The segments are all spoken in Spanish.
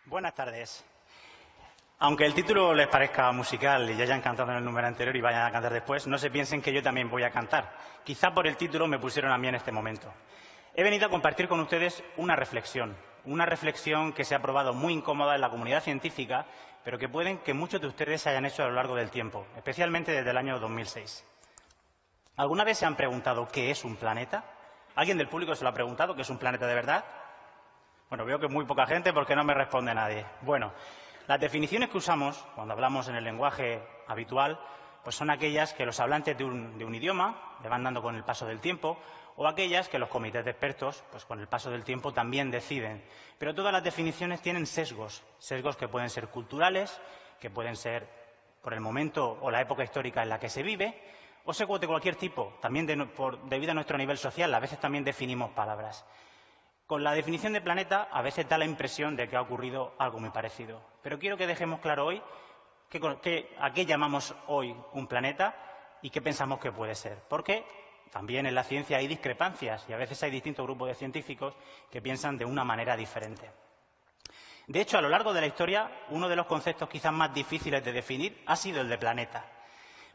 Buenas tardes. Aunque el título les parezca musical y ya hayan cantado en el número anterior y vayan a cantar después, no se piensen que yo también voy a cantar. Quizá por el título me pusieron a mí en este momento. He venido a compartir con ustedes una reflexión que se ha probado muy incómoda en la comunidad científica, pero que pueden que muchos de ustedes hayan hecho a lo largo del tiempo, especialmente desde el año 2006. ¿Alguna vez se han preguntado qué es un planeta? ¿Alguien del público se lo ha preguntado, qué es un planeta de verdad? Bueno, veo que muy poca gente porque no me responde nadie. Bueno, las definiciones que usamos cuando hablamos en el lenguaje habitual pues son aquellas que los hablantes de un idioma le van dando con el paso del tiempo o aquellas que los comités de expertos pues con el paso del tiempo también deciden. Pero todas las definiciones tienen sesgos que pueden ser culturales, que pueden ser por el momento o la época histórica en la que se vive, o sesgos de cualquier tipo, también debido a nuestro nivel social. A veces también definimos palabras. Con la definición de planeta a veces da la impresión de que ha ocurrido algo muy parecido. Pero quiero que dejemos claro hoy a qué llamamos hoy un planeta y qué pensamos que puede ser. Porque también en la ciencia hay discrepancias y a veces hay distintos grupos de científicos que piensan de una manera diferente. De hecho, a lo largo de la historia, uno de los conceptos quizás más difíciles de definir ha sido el de planeta.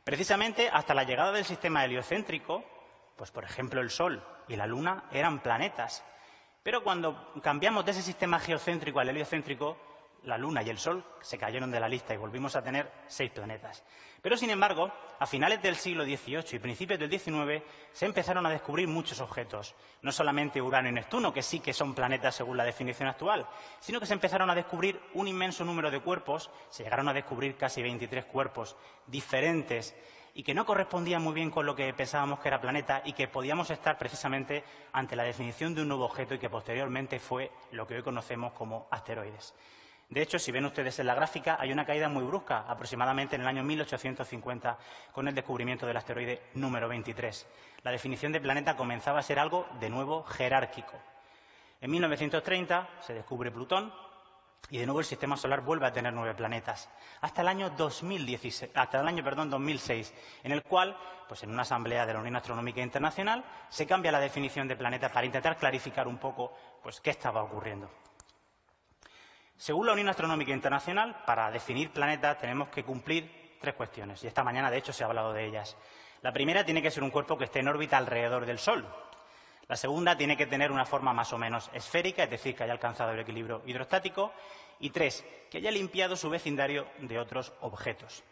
Precisamente hasta la llegada del sistema heliocéntrico, pues por ejemplo el Sol y la Luna eran planetas. Pero cuando cambiamos de ese sistema geocéntrico al heliocéntrico, la Luna y el Sol se cayeron de la lista y volvimos a tener 6 planetas. Pero, sin embargo, a finales del siglo XVIII y principios del XIX se empezaron a descubrir muchos objetos. No solamente Urano y Neptuno, que sí que son planetas según la definición actual, sino que se empezaron a descubrir un inmenso número de cuerpos, se llegaron a descubrir casi 23 cuerpos diferentes y que no correspondían muy bien con lo que pensábamos que era planeta y que podíamos estar precisamente ante la definición de un nuevo objeto y que posteriormente fue lo que hoy conocemos como asteroides. De hecho, si ven ustedes en la gráfica, hay una caída muy brusca, aproximadamente en el año 1850, con el descubrimiento del asteroide número 23. La definición de planeta comenzaba a ser algo, de nuevo, jerárquico. En 1930 se descubre Plutón y, de nuevo, el Sistema Solar vuelve a tener 9 planetas, hasta el año 2006, en el cual, pues en una asamblea de la Unión Astronómica Internacional, se cambia la definición de planeta para intentar clarificar un poco pues, qué estaba ocurriendo. Según la Unión Astronómica Internacional, para definir planeta tenemos que cumplir 3 cuestiones, y esta mañana, de hecho, se ha hablado de ellas. La primera tiene que ser un cuerpo que esté en órbita alrededor del Sol. La segunda tiene que tener una forma más o menos esférica, es decir, que haya alcanzado el equilibrio hidrostático. Y 3, que haya limpiado su vecindario de otros objetos.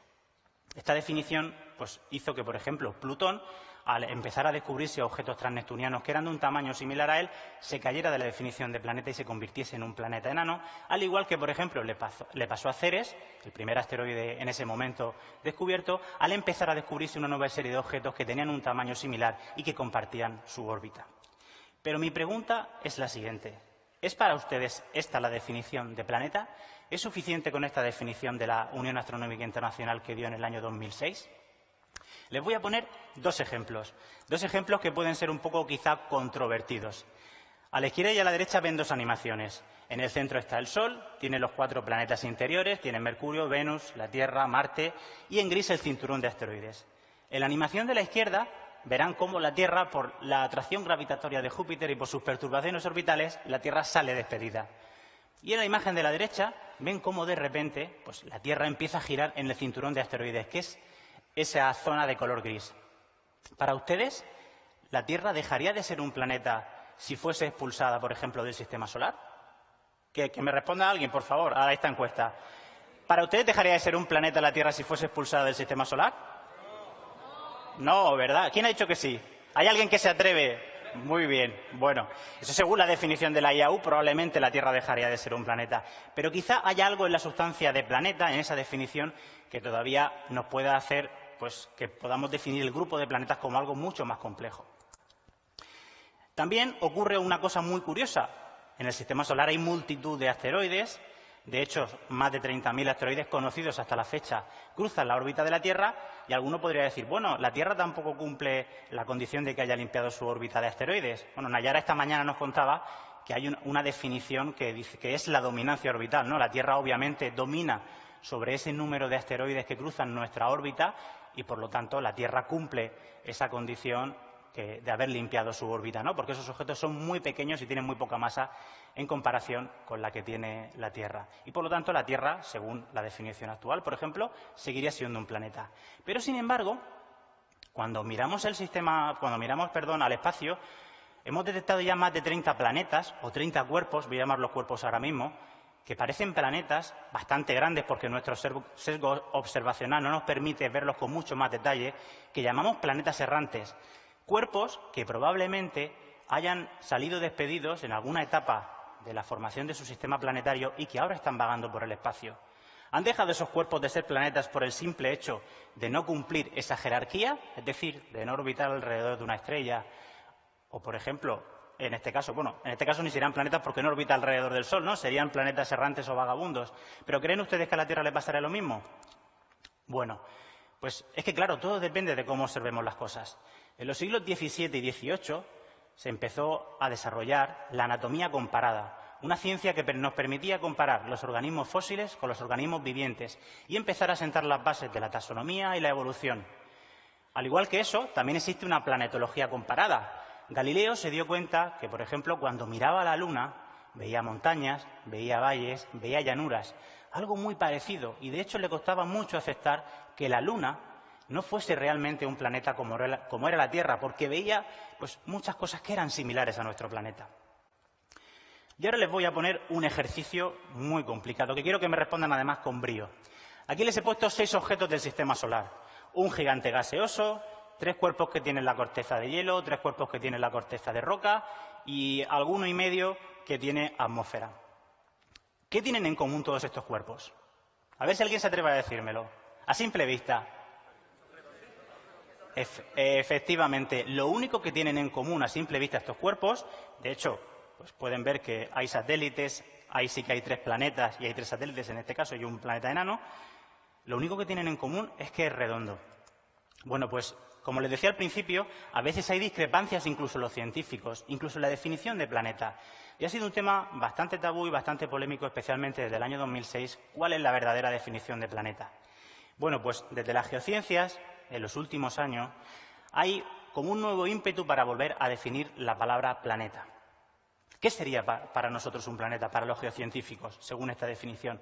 Esta definición pues, hizo que, por ejemplo, Plutón, al empezar a descubrirse objetos transneptunianos que eran de un tamaño similar a él, se cayera de la definición de planeta y se convirtiese en un planeta enano, al igual que, por ejemplo, le pasó a Ceres, el primer asteroide en ese momento descubierto, al empezar a descubrirse una nueva serie de objetos que tenían un tamaño similar y que compartían su órbita. Pero mi pregunta es la siguiente. ¿Es para ustedes esta la definición de planeta? ¿Es suficiente con esta definición de la Unión Astronómica Internacional que dio en el año 2006? Les voy a poner 2 ejemplos. 2 ejemplos que pueden ser un poco quizá controvertidos. A la izquierda y a la derecha ven 2 animaciones. En el centro está el Sol, tiene los 4 planetas interiores, tiene Mercurio, Venus, la Tierra, Marte y en gris el cinturón de asteroides. En la animación de la izquierda verán cómo la Tierra, por la atracción gravitatoria de Júpiter y por sus perturbaciones orbitales, la Tierra sale despedida. Y en la imagen de la derecha ven cómo de repente pues, la Tierra empieza a girar en el cinturón de asteroides, que es esa zona de color gris. Para ustedes, ¿la Tierra dejaría de ser un planeta si fuese expulsada, por ejemplo, del Sistema Solar? Que me responda alguien, por favor, a esta encuesta. ¿Para ustedes dejaría de ser un planeta la Tierra si fuese expulsada del Sistema Solar? No, ¿verdad? ¿Quién ha dicho que sí? ¿Hay alguien que se atreve? Muy bien. Bueno, eso según la definición de la IAU, probablemente la Tierra dejaría de ser un planeta. Pero quizá haya algo en la sustancia de planeta, en esa definición, que todavía nos pueda hacer pues, que podamos definir el grupo de planetas como algo mucho más complejo. También ocurre una cosa muy curiosa. En el Sistema Solar hay multitud de asteroides. De hecho, más de 30.000 asteroides conocidos hasta la fecha cruzan la órbita de la Tierra y alguno podría decir, bueno, la Tierra tampoco cumple la condición de que haya limpiado su órbita de asteroides. Bueno, Nayara esta mañana nos contaba que hay una definición que dice que es la dominancia orbital, ¿no? La Tierra obviamente domina sobre ese número de asteroides que cruzan nuestra órbita y, por lo tanto, la Tierra cumple esa condición de haber limpiado su órbita, ¿no? Porque esos objetos son muy pequeños y tienen muy poca masa en comparación con la que tiene la Tierra. Y, por lo tanto, la Tierra, según la definición actual, por ejemplo, seguiría siendo un planeta. Pero, sin embargo, cuando miramos al espacio, hemos detectado ya más de 30 planetas o 30 cuerpos, voy a llamarlos cuerpos ahora mismo, que parecen planetas bastante grandes porque nuestro sesgo observacional no nos permite verlos con mucho más detalle, que llamamos planetas errantes. Cuerpos que probablemente hayan salido despedidos en alguna etapa de la formación de su sistema planetario y que ahora están vagando por el espacio. ¿Han dejado esos cuerpos de ser planetas por el simple hecho de no cumplir esa jerarquía? Es decir, de no orbitar alrededor de una estrella o, por ejemplo, en este caso ni serían planetas porque no orbita alrededor del Sol, ¿no? Serían planetas errantes o vagabundos. ¿Pero creen ustedes que a la Tierra le pasará lo mismo? Bueno, pues es que, claro, todo depende de cómo observemos las cosas. En los siglos XVII y XVIII se empezó a desarrollar la anatomía comparada, una ciencia que nos permitía comparar los organismos fósiles con los organismos vivientes y empezar a sentar las bases de la taxonomía y la evolución. Al igual que eso, también existe una planetología comparada. Galileo se dio cuenta que, por ejemplo, cuando miraba a la Luna, veía montañas, veía valles, veía llanuras, algo muy parecido, y de hecho le costaba mucho aceptar que la Luna no fuese realmente un planeta como era la Tierra, porque veía muchas cosas que eran similares a nuestro planeta. Y ahora les voy a poner un ejercicio muy complicado, que quiero que me respondan además con brío. Aquí les he puesto 6 objetos del Sistema Solar. Un gigante gaseoso, 3 cuerpos que tienen la corteza de hielo, 3 cuerpos que tienen la corteza de roca y alguno y medio que tiene atmósfera. ¿Qué tienen en común todos estos cuerpos? A ver si alguien se atreve a decírmelo. A simple vista. Efectivamente, lo único que tienen en común a simple vista estos cuerpos, de hecho, pues pueden ver que hay satélites, ahí sí que hay 3 planetas y hay 3 satélites en este caso y un planeta enano, lo único que tienen en común es que es redondo. Bueno, pues como les decía al principio, a veces hay discrepancias incluso en los científicos, incluso en la definición de planeta. Y ha sido un tema bastante tabú y bastante polémico, especialmente desde el año 2006, ¿cuál es la verdadera definición de planeta? Bueno, pues desde las geociencias, en los últimos años, hay como un nuevo ímpetu para volver a definir la palabra planeta. ¿Qué sería para nosotros un planeta, para los geocientíficos, según esta definición?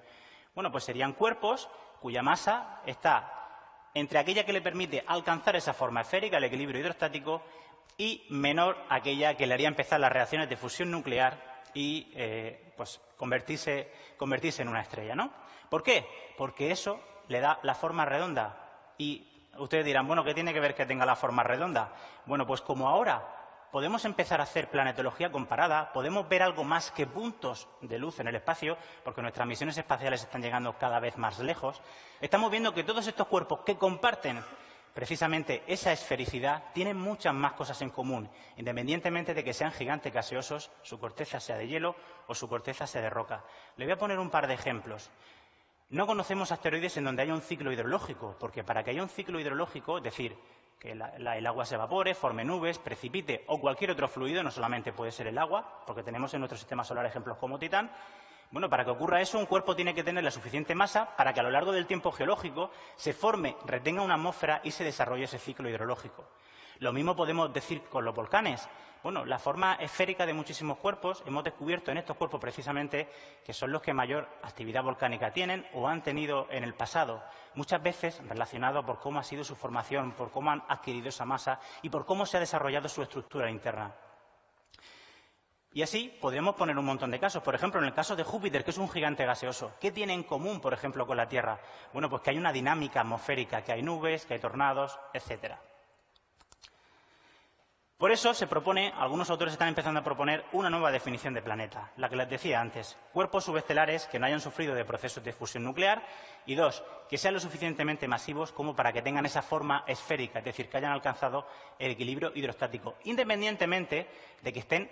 Bueno, pues serían cuerpos cuya masa está entre aquella que le permite alcanzar esa forma esférica, el equilibrio hidrostático, y menor aquella que le haría empezar las reacciones de fusión nuclear y convertirse en una estrella, ¿no? ¿Por qué? Porque eso le da la forma redonda. Y ustedes dirán, bueno, ¿qué tiene que ver que tenga la forma redonda? Bueno, pues como ahora podemos empezar a hacer planetología comparada, podemos ver algo más que puntos de luz en el espacio, porque nuestras misiones espaciales están llegando cada vez más lejos. Estamos viendo que todos estos cuerpos que comparten precisamente esa esfericidad tienen muchas más cosas en común, independientemente de que sean gigantes gaseosos, su corteza sea de hielo o su corteza sea de roca. Le voy a poner un par de ejemplos. No conocemos asteroides en donde haya un ciclo hidrológico, porque para que haya un ciclo hidrológico, es decir, que el agua se evapore, forme nubes, precipite o cualquier otro fluido, no solamente puede ser el agua, porque tenemos en nuestro sistema solar ejemplos como Titán. Bueno, para que ocurra eso, un cuerpo tiene que tener la suficiente masa para que a lo largo del tiempo geológico se forme, retenga una atmósfera y se desarrolle ese ciclo hidrológico. Lo mismo podemos decir con los volcanes. Bueno, la forma esférica de muchísimos cuerpos, hemos descubierto en estos cuerpos precisamente que son los que mayor actividad volcánica tienen o han tenido en el pasado, muchas veces relacionado por cómo ha sido su formación, por cómo han adquirido esa masa y por cómo se ha desarrollado su estructura interna. Y así podríamos poner un montón de casos. Por ejemplo, en el caso de Júpiter, que es un gigante gaseoso, ¿qué tiene en común, por ejemplo, con la Tierra? Bueno, pues que hay una dinámica atmosférica, que hay nubes, que hay tornados, etcétera. Por eso algunos autores están empezando a proponer una nueva definición de planeta, la que les decía antes, cuerpos subestelares que no hayan sufrido de procesos de fusión nuclear y 2, que sean lo suficientemente masivos como para que tengan esa forma esférica, es decir, que hayan alcanzado el equilibrio hidrostático, independientemente de que estén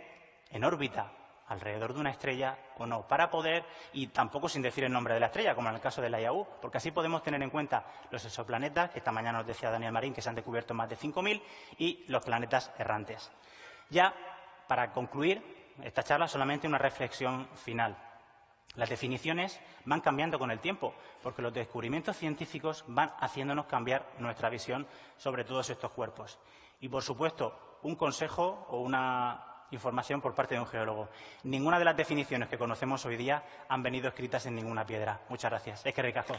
en órbita alrededor de una estrella o no, para poder, y tampoco sin decir el nombre de la estrella, como en el caso de la IAU, porque así podemos tener en cuenta los exoplanetas, que esta mañana nos decía Daniel Marín, que se han descubierto más de 5.000, y los planetas errantes. Ya, para concluir esta charla, solamente una reflexión final. Las definiciones van cambiando con el tiempo, porque los descubrimientos científicos van haciéndonos cambiar nuestra visión sobre todos estos cuerpos. Y, por supuesto, un consejo o una información por parte de un geólogo. Ninguna de las definiciones que conocemos hoy día han venido escritas en ninguna piedra. Muchas gracias. Eskerrik asko.